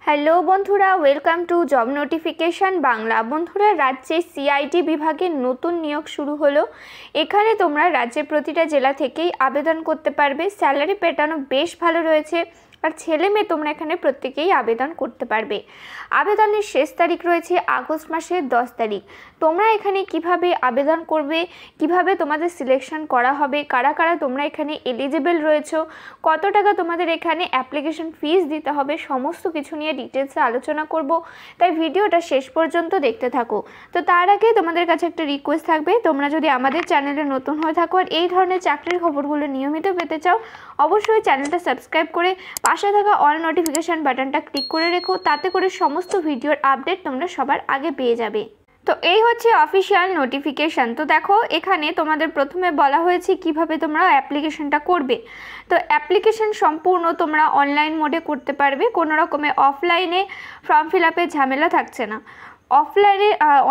Hello বন্ধুরা, welcome to job notification Bangla. বন্ধুরা, রাজ্যে সিআইডি বিভাগের নতুন নিয়োগ শুরু হলো। এখানে তোমরা রাজ্যের প্রতিটা জেলা থেকেই আবেদন করতে পারবে। স্যালারি প্যাটার্নও বেশ ভালো রয়েছে, আর ছেলে মেয়ে তোমরা এখানে প্রত্যেকেই আবেদন করতে পারবে। আবেদনের শেষ তারিখ রয়েছে আগস্ট মাসের 10 তারিখ। তোমরা এখানে কিভাবে আবেদন করবে, কিভাবে তোমাদের সিলেকশন করা হবে, কারা কারা তোমরা এখানে এলিজিবল রয়েছো, কত টাকা তোমাদের এখানে অ্যাপ্লিকেশন ফিস দিতে হবে, সমস্ত কিছু নিয়ে ডিটেলসে আলোচনা করব। তাই ভিডিওটা শেষ পর্যন্ত দেখতে থাকো। তো তার আগে তোমাদের কাছে একটা রিকোয়েস্ট থাকবে, তোমরা যদি আমাদের চ্যানেলে নতুন হয়ে থাকো আর এই ধরনের চাকরির খবরগুলো নিয়মিত পেতে চাও, অবশ্যই চ্যানেলটা সাবস্ক্রাইব করে পাশে থাকা অল নোটিফিকেশান বাটনটা ক্লিক করে রেখো। তাতে করে সমস্ত ভিডিওর আপডেট তোমরা সবার আগে পেয়ে যাবে। তো এই হচ্ছে অফিসিয়াল নোটিফিকেশান। তো দেখো, এখানে তোমাদের প্রথমে বলা হয়েছে কিভাবে তোমরা অ্যাপ্লিকেশনটা করবে। তো অ্যাপ্লিকেশন সম্পূর্ণ তোমরা অনলাইন মোডে করতে পারবে, কোনো রকমের অফলাইনে ফর্ম ফিল আপের ঝামেলা থাকছে না।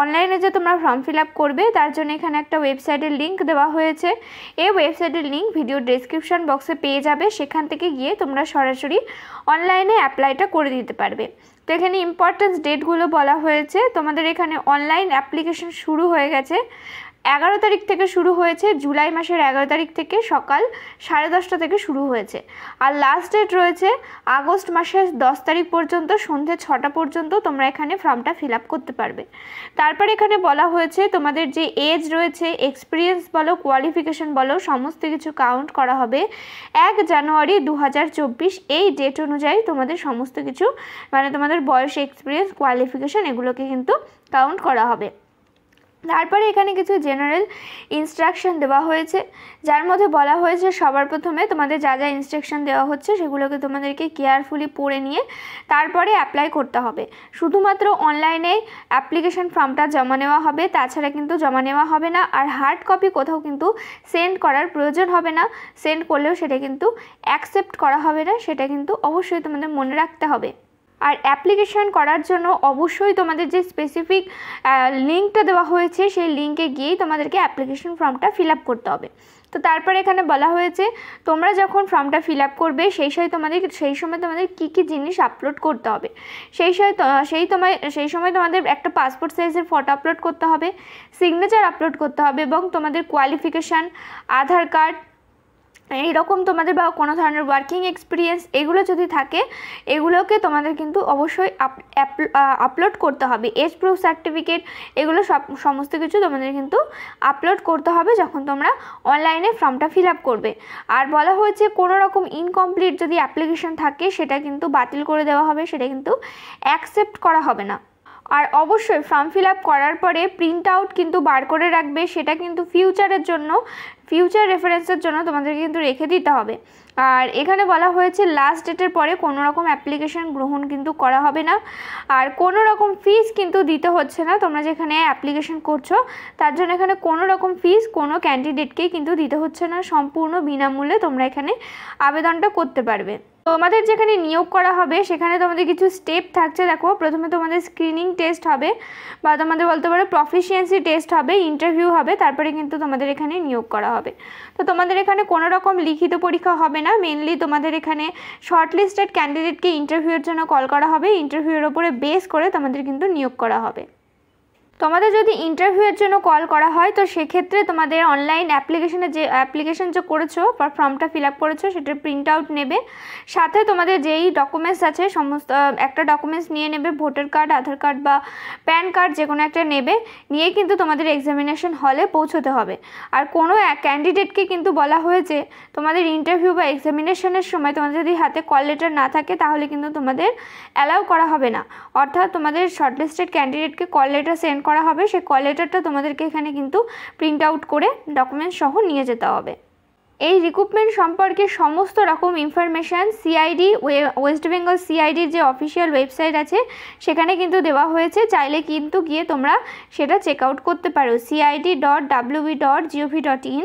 অনলাইনে যে তোমরা ফর্ম ফিল আপ করবে তার জন্য এখানে একটা ওয়েবসাইটের লিঙ্ক দেওয়া হয়েছে। এই ওয়েবসাইটের লিঙ্ক ভিডিও ডেসক্রিপশন বক্সে পেয়ে যাবে। সেখান থেকে গিয়ে তোমরা সরাসরি অনলাইনে অ্যাপ্লাইটা করে দিতে পারবে। তো এখানে ইম্পর্টেন্স ডেটগুলো বলা হয়েছে। তোমাদের এখানে অনলাইন অ্যাপ্লিকেশন শুরু হয়ে গেছে, 11 তারিখ থেকে শুরু হয়েছে, জুলাই মাসের 11 তারিখ থেকে সকাল 10:30 থেকে শুরু হয়েছে। আর লাস্ট ডেট রয়েছে আগস্ট মাসের 10 তারিখ পর্যন্ত সন্ধ্যে 6টা পর্যন্ত তোমরা এখানে ফর্মটা ফিল আপ করতে পারবে। তারপর এখানে বলা হয়েছে তোমাদের যে এজ রয়েছে, এক্সপিরিয়েন্স বলো, কোয়ালিফিকেশন বলো, সমস্ত কিছু কাউন্ট করা হবে 1 জানুয়ারি 2024। এই ডেট অনুযায়ী তোমাদের সমস্ত কিছু মানে তোমাদের বয়স, এক্সপিরিয়েন্স, কোয়ালিফিকেশন এগুলোকে কিন্তু কাউন্ট করা হবে। তারপরে এখানে কিছু জেনারেল ইনস্ট্রাকশন দেওয়া হয়েছে, যার মধ্যে বলা হয়েছে সবার প্রথমে তোমাদের যা যা ইনস্ট্রাকশন দেওয়া হচ্ছে সেগুলোকে তোমাদেরকে কেয়ারফুলি পড়ে নিয়ে তারপরে অ্যাপ্লাই করতে হবে। শুধুমাত্র অনলাইনে অ্যাপ্লিকেশন ফর্মটা জমা নেওয়া হবে, তাছাড়া কিন্তু জমা নেওয়া হবে না। আর হার্ড কপি কোথাও কিন্তু সেন্ড করার প্রয়োজন হবে না। সেন্ড করলেও সেটা কিন্তু অ্যাকসেপ্ট করা হবে না, সেটা কিন্তু অবশ্যই তোমাদের মনে রাখতে হবে। আর অ্যাপ্লিকেশান করার জন্য অবশ্যই তোমাদের যে স্পেসিফিক লিঙ্কটা দেওয়া হয়েছে সেই লিঙ্কে গিয়েই তোমাদেরকে অ্যাপ্লিকেশন ফর্মটা ফিল আপ করতে হবে। তো তারপরে এখানে বলা হয়েছে তোমরা যখন ফর্মটা ফিল আপ করবে সেই সময় তোমাদের কী কী জিনিস আপলোড করতে হবে। সেই সময় তোমাদের একটা পাসপোর্ট সাইজের ফটো আপলোড করতে হবে, সিগনেচার আপলোড করতে হবে, এবং তোমাদের কোয়ালিফিকেশান, আধার কার্ড, এইরকম তোমাদের বা কোনো ধরনের ওয়ার্কিং এক্সপিরিয়েন্স এগুলো যদি থাকে এগুলোকে তোমাদের কিন্তু অবশ্যই আপলোড করতে হবে। এজ প্রুফ সার্টিফিকেট এগুলো সমস্ত কিছু তোমাদের কিন্তু আপলোড করতে হবে যখন তোমরা অনলাইনে ফর্মটা ফিল আপ করবে। আর বলা হয়েছে কোনো রকম ইনকমপ্লিট যদি অ্যাপ্লিকেশন থাকে সেটা কিন্তু বাতিল করে দেওয়া হবে, সেটা কিন্তু অ্যাকসেপ্ট করা হবে না। আর অবশ্যই ফর্ম ফিল আপ করার পরে প্রিন্ট আউট কিন্তু বার করে রাখবে, সেটা কিন্তু ফিউচার রেফারেন্সের জন্য তোমাদেরকে কিন্তু রেখে দিতে হবে। আর এখানে বলা হয়েছে লাস্ট ডেটের পরে কোনো রকম অ্যাপ্লিকেশন গ্রহণ কিন্তু করা হবে না, আর কোনো রকম ফিস কিন্তু দিতে হচ্ছে না। তোমরা যেখানে অ্যাপ্লিকেশন করছো তার জন্য এখানে কোনো রকম ফিস কোনো ক্যান্ডিডেটকেই কিন্তু দিতে হচ্ছে না, সম্পূর্ণ বিনামূল্যে তোমরা এখানে আবেদনটা করতে পারবে। তোমাদের যেখানে নিয়োগ করা হবে সেখানে তোমাদের কিছু স্টেপ থাকছে। দেখো, প্রথমে তোমাদের স্ক্রিনিং টেস্ট হবে, বা তোমাদের বলতে পারো প্রফিসিয়েন্সি টেস্ট হবে, ইন্টারভিউ হবে, তারপরে কিন্তু তোমাদের এখানে নিয়োগ করা হবে। তো তোমাদের এখানে কোনো রকম লিখিত পরীক্ষা হবে না। মেনলি তোমাদের এখানে শর্টলিস্টেড ক্যান্ডিডেটকে ইন্টারভিউয়ের জন্য কল করা হবে, ইন্টারভিউয়ের ওপরে বেস করে তোমাদের কিন্তু নিয়োগ করা হবে। তোমাদের যদি ইন্টারভিউয়ের জন্য কল করা হয় তো সেক্ষেত্রে তোমাদের অনলাইন অ্যাপ্লিকেশন যে করেছো বা ফর্মটা ফিল আপ করেছো সেটার প্রিন্ট আউট নেবে, সাথে তোমাদের যেই ডকুমেন্টস আছে সমস্ত একটা ডকুমেন্টস নিয়ে নেবে, ভোটার কার্ড, আধার কার্ড বা প্যান কার্ড যে কোনো একটা নেবে, নিয়ে কিন্তু তোমাদের এক্সামিনেশন হলে পৌঁছতে হবে। আর কোনো ক্যান্ডিডেটকে কিন্তু বলা হয়েছে তোমাদের ইন্টারভিউ বা এক্সামিনেশনের সময় তোমাদের যদি হাতে কল লেটার না থাকে তাহলে কিন্তু তোমাদের অ্যালাউ করা হবে না। অর্থাৎ তোমাদের শর্টলিস্টেড ক্যান্ডিডেটকে কল লেটার সেন্ড করা হবে, সেই কল লেটারটা তোমাদেরকে এখানে কিন্তু প্রিন্ট আউট করে ডকুমেন্টস সহ নিয়ে যেতে হবে। এই রিক্রুটমেন্ট সম্পর্কে সমস্ত রকম ইনফরমেশান সিআইডি ওয়েস্ট বেঙ্গল সিআইডির যে অফিসিয়াল ওয়েবসাইট আছে সেখানে কিন্তু দেওয়া হয়েছে, চাইলে কিন্তু গিয়ে তোমরা সেটা চেক আউট করতে পারো। cid.wb.gov.in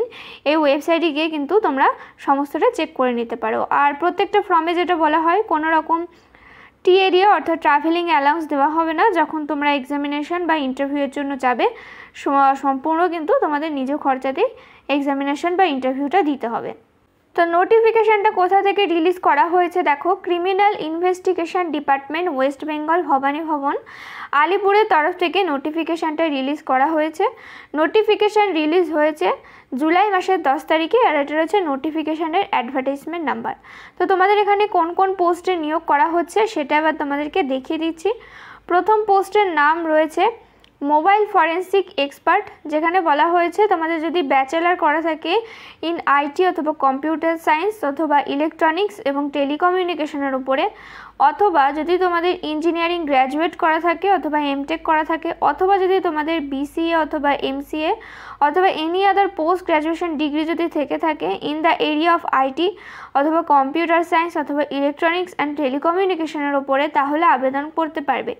এই ওয়েবসাইটে গিয়ে কিন্তু তোমরা সমস্তটা চেক করে নিতে পারো। আর প্রত্যেকটা ফর্মে যেটা বলা হয় কোনো রকম টি এরিয়া অর্থাৎ ট্রাভেলিং অ্যালাউন্স দেওয়া হবে না। যখন তোমরা এক্সামিনেশন বা ইন্টারভিউয়ের জন্য যাবে সম্পূর্ণ কিন্তু তোমাদের নিজ খরচাতেই এক্সামিনেশন বা ইন্টারভিউটা দিতে হবে। তো নোটিফিকেশানটা কোথা থেকে রিলিজ করা হয়েছে দেখো, criminal investigation department, West Bengal, Bhabani Bhaban, আলিপুরের তরফ থেকে নোটিফিকেশানটা রিলিজ করা হয়েছে। নোটিফিকেশান রিলিজ হয়েছে জুলাই মাসের 10 তারিখে, আর এটা রয়েছে নোটিফিকেশানের অ্যাডভার্টাইজমেন্ট নাম্বার। তো তোমাদের এখানে কোন কোন পোস্টে নিয়োগ করা হচ্ছে সেটা এবার তোমাদেরকে দেখিয়ে দিচ্ছি। প্রথম পোস্টের নাম রয়েছে মোবাইল ফরেন্সিক এক্সপার্ট, যেখানে বলা হয়েছে তোমাদের যদি ব্যাচেলার করা থাকে ইন আইটি অথবা কম্পিউটার সায়েন্স অথবা ইলেকট্রনিক্স এবং টেলিকমিউনিকেশনের উপরে, অথবা যদি তোমাদের ইঞ্জিনিয়ারিং গ্র্যাজুয়েট করা থাকে অথবা এমটেক করা থাকে, অথবা যদি তোমাদের বিসিএ অথবা এমসিএ অথবা any other post graduation degree যদি থেকে থাকে in the area of IT অথবা কম্পিউটার সায়েন্স অথবা ইলেকট্রনিক্স অ্যান্ড টেলিকমিউনিকেশনের উপরে, তাহলে আবেদন করতে পারবে।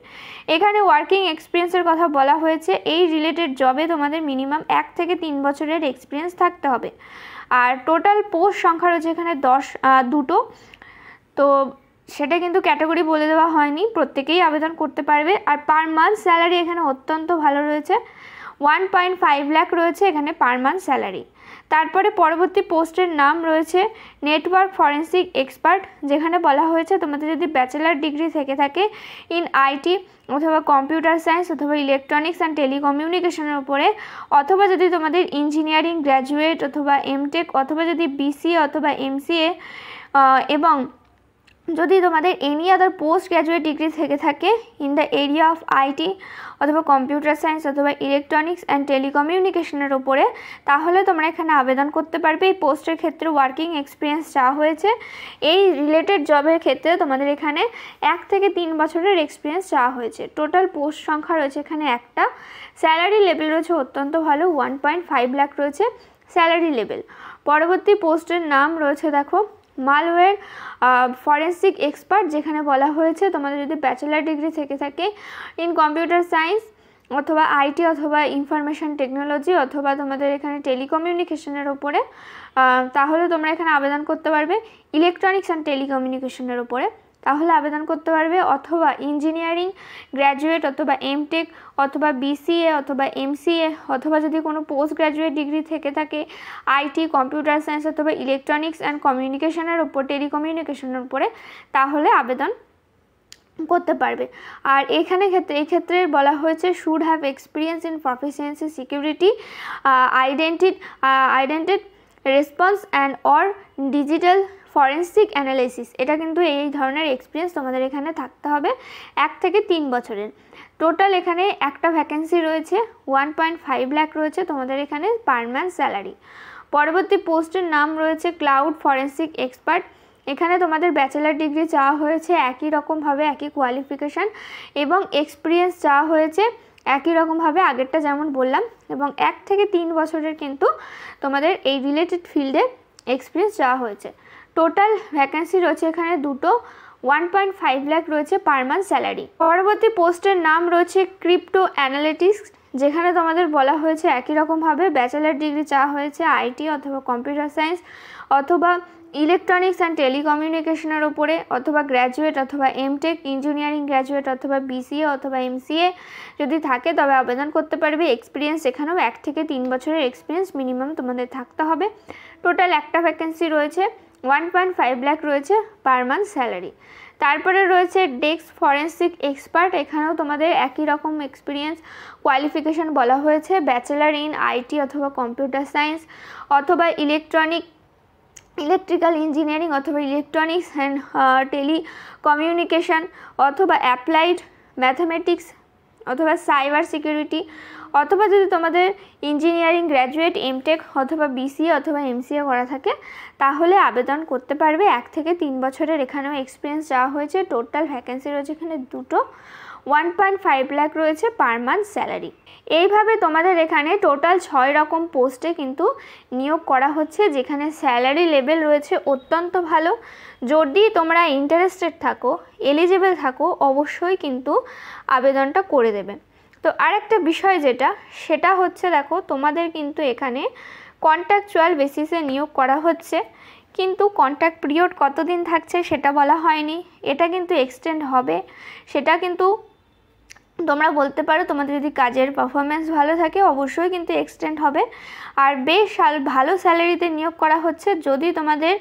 এখানে ওয়ার্কিং এক্সপিরিয়েন্সের কথা বলা হয়েছে। এই রিলেটেড জবে তোমাদের মিনিমাম 1 থেকে 3 বছরের এক্সপিরিয়েন্স থাকতে হবে। আর টোটাল পোস্ট সংখ্যা রয়েছে এখানে 2টো। তো সেটা কিন্তু ক্যাটাগরি বলে দেওয়া হয়নি, প্রত্যেকেই আবেদন করতে পারবে। আর পার মান্থ স্যালারি এখানে অত্যন্ত ভালো রয়েছে, 1.5 লাখ রয়েছে এখানে পার মান্থ স্যালারি। তারপরে পরবর্তী পোস্টের নাম রয়েছে নেটওয়ার্ক ফরেন্সিক এক্সপার্ট, যেখানে বলা হয়েছে তোমাদের যদি ব্যাচেলার ডিগ্রি থেকে থাকে ইন আইটি অথবা কম্পিউটার সায়েন্স অথবা ইলেকট্রনিক্স অ্যান্ড টেলিকমিউনিকেশনের উপরে, অথবা যদি তোমাদের ইঞ্জিনিয়ারিং গ্র্যাজুয়েট অথবা এমটেক অথবা যদি বিসিএ অথবা এমসিএ এবং যদি তোমাদের any other post graduate degree থেকে থাকে in the area of IT অথবা কম্পিউটার সায়েন্স অথবা ইলেকট্রনিক্স অ্যান্ড টেলিকমিউনিকেশনের উপরে, তাহলে তোমরা এখানে আবেদন করতে পারবে। এই পোস্টের ক্ষেত্রে ওয়ার্কিং এক্সপিরিয়েন্স চাওয়া হয়েছে। এই রিলেটেড জবের ক্ষেত্রে তোমাদের এখানে 1 থেকে 3 বছরের এক্সপিরিয়েন্স চাওয়া হয়েছে। টোটাল পোস্ট সংখ্যা রয়েছে এখানে একটা। স্যালারি লেভেল রয়েছে অত্যন্ত ভালো, 1.5 লাখ রয়েছে স্যালারি লেভেল। পরবর্তী পোস্টের নাম রয়েছে দেখো মালওয়্যার ফরেন্সিক এক্সপার্ট, যেখানে বলা হয়েছে তোমাদের যদি ব্যাচেলার ডিগ্রি থেকে থাকে ইন কম্পিউটার সায়েন্স অথবা আইটি অথবা ইনফরমেশন টেকনোলজি অথবা তোমাদের এখানে টেলিকমিউনিকেশনের ওপরে, তাহলে তোমরা এখানে আবেদন করতে পারবে। ইলেকট্রনিক্স অ্যান্ড টেলিকমিউনিকেশনের ওপরে তাহলে আবেদন করতে পারবে, অথবা ইঞ্জিনিয়ারিং গ্র্যাজুয়েট অথবা এমটেক অথবা বিসিএ অথবা এমসিএ অথবা যদি কোনো পোস্ট গ্র্যাজুয়েট ডিগ্রি থেকে থাকে আইটি কম্পিউটার সায়েন্স অথবা ইলেকট্রনিক্স অ্যান্ড কমিউনিকেশনের ওপর টেলিকমিউনিকেশনের উপরে, তাহলে আবেদন করতে পারবে। আর এই ক্ষেত্রে বলা হয়েছে should have experience in proficiency security identity response and or digital forensic analysis. এটা কিন্তু এই ধরনের এক্সপিরিয়েন্স তোমাদের এখানে থাকতে হবে 1 থেকে 3 বছরের। টোটাল এখানে একটা ভ্যাকেন্সি রয়েছে, 1.5 লাখ রয়েছে তোমাদের এখানে পার মান্থ স্যালারি। পরবর্তী পোস্টের নাম রয়েছে ক্লাউড ফরেন্সিক এক্সপার্ট। এখানে তোমাদের ব্যাচেলার ডিগ্রি চাওয়া হয়েছে, একই রকমভাবে একই কোয়ালিফিকেশান এবং এক্সপিরিয়েন্স চাওয়া হয়েছে একই রকমভাবে আগেরটা যেমন বললাম, এবং 1 থেকে 3 বছরের কিন্তু তোমাদের এই রিলেটেড ফিল্ডে এক্সপিরিয়েন্স চাওয়া হয়েছে। টোটাল ভ্যাকেন্সি রয়েছে এখানে 2টো, 1.5 লাখ রয়েছে পার মান্থ স্যালারি। পরবর্তী পোস্টের নাম রয়েছে ক্রিপ্টো অ্যানালিটিক্স, যেখানে তোমাদের বলা হয়েছে একই রকমভাবে ব্যাচেলার ডিগ্রি চাওয়া হয়েছে আইটি অথবা কম্পিউটার সায়েন্স অথবা ইলেকট্রনিক্স অ্যান্ড টেলিকমিউনিকেশনের উপরে, অথবা গ্র্যাজুয়েট অথবা এমটেক ইঞ্জিনিয়ারিং গ্র্যাজুয়েট অথবা বিসিএ অথবা এমসিএ যদি থাকে তবে আবেদন করতে পারবে। এক্সপিরিয়েন্স এখানেও 1 থেকে 3 বছরের এক্সপিরিয়েন্স মিনিমাম তোমাদের থাকতে হবে। টোটাল একটা ভ্যাকেন্সি রয়েছে, 1.5 লাখ রয়েছে পার মান্থ স্যালারি। তারপরে রয়েছে ডেস্ক ফরেন্সিক এক্সপার্ট, এখানেও তোমাদের একই রকম এক্সপিরিয়েন্স কোয়ালিফিকেশান বলা হয়েছে ব্যাচেলার ইন আইটি অথবা কম্পিউটার সায়েন্স অথবা ইলেকট্রিক্যাল ইঞ্জিনিয়ারিং অথবা ইলেকট্রনিক্স অ্যান্ড টেলিকমিউনিকেশন অথবা অ্যাপ্লাইড ম্যাথামেটিক্স অথবা সাইবার সিকিউরিটি, অথবা যদি তোমাদের ইঞ্জিনিয়ারিং গ্র্যাজুয়েট এমটেক অথবা বিসিএ অথবা এমসিএ করা থাকে তাহলে আবেদন করতে পারবে। 1 থেকে 3 বছরের এখানেও এক্সপিরিয়েন্স চাওয়া হয়েছে। টোটাল ভ্যাকেন্সি রয়েছে এখানে 2টো, 1.5 লাখ রয়েছে পার মান্থ স্যালারি। এইভাবে তোমাদের এখানে টোটাল 6 রকম পোস্টে কিন্তু নিয়োগ করা হচ্ছে, যেখানে স্যালারি লেভেল রয়েছে অত্যন্ত ভালো। যদি তোমরা ইন্টারেস্টেড থাকো, এলিজিবল থাকো, অবশ্যই কিন্তু আবেদনটা করে দেবে। তো আরেকটা বিষয় সেটা হচ্ছে দেখো তোমাদের কিন্তু এখানে কন্ট্রাকচুয়াল বেসিসে নিয়োগ করা হচ্ছে, কিন্তু কন্ট্রাক্ট পিরিয়ড কতদিন থাকছে সেটা বলা হয়নি। এটা কিন্তু এক্সটেন্ড হবে, সেটা কিন্তু তোমরা বলতে পারো তোমাদের যদি কাজের পারফরমেন্স ভালো থাকে অবশ্যই কিন্তু এক্সটেন্ড হবে। আর বেশ ভালো স্যালারিতে নিয়োগ করা হচ্ছে। যদি তোমাদের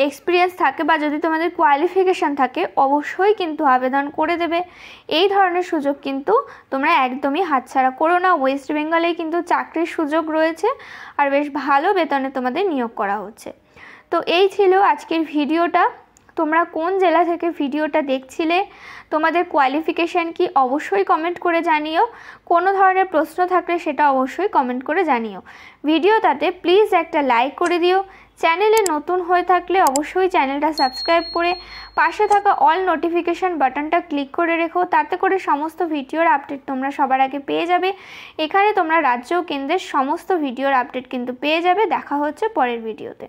এক্সপিরিয়েন্স থাকে বা যদি তোমাদের কোয়ালিফিকেশান থাকে অবশ্যই কিন্তু আবেদন করে দেবে। এই ধরনের সুযোগ কিন্তু তোমরা একদমই হাতছাড়া করো না। ওয়েস্ট বেঙ্গলেই কিন্তু চাকরির সুযোগ রয়েছে আর বেশ ভালো বেতনে তোমাদের নিয়োগ করা হচ্ছে। তো এই ছিল আজকের ভিডিওটা। তোমরা কোন জেলা থেকে ভিডিওটা দেখছিলে, তোমাদের কোয়ালিফিকেশান কি অবশ্যই কমেন্ট করে জানিও। কোনো ধরনের প্রশ্ন থাকলে সেটা অবশ্যই কমেন্ট করে জানিও। ভিডিওটাতে প্লিজ একটা লাইক করে দিও। চ্যানেলে নতুন হয়ে থাকলে অবশ্যই চ্যানেলটা সাবস্ক্রাইব করে পাশে থাকা অল নোটিফিকেশান বাটনটা ক্লিক করে রেখো। তাতে করে সমস্ত ভিডিওর আপডেট তোমরা সবার আগে পেয়ে যাবে। এখানে তোমরা রাজ্য ও কেন্দ্রের সমস্ত ভিডিওর আপডেট কিন্তু পেয়ে যাবে। দেখা হচ্ছে পরের ভিডিওতে।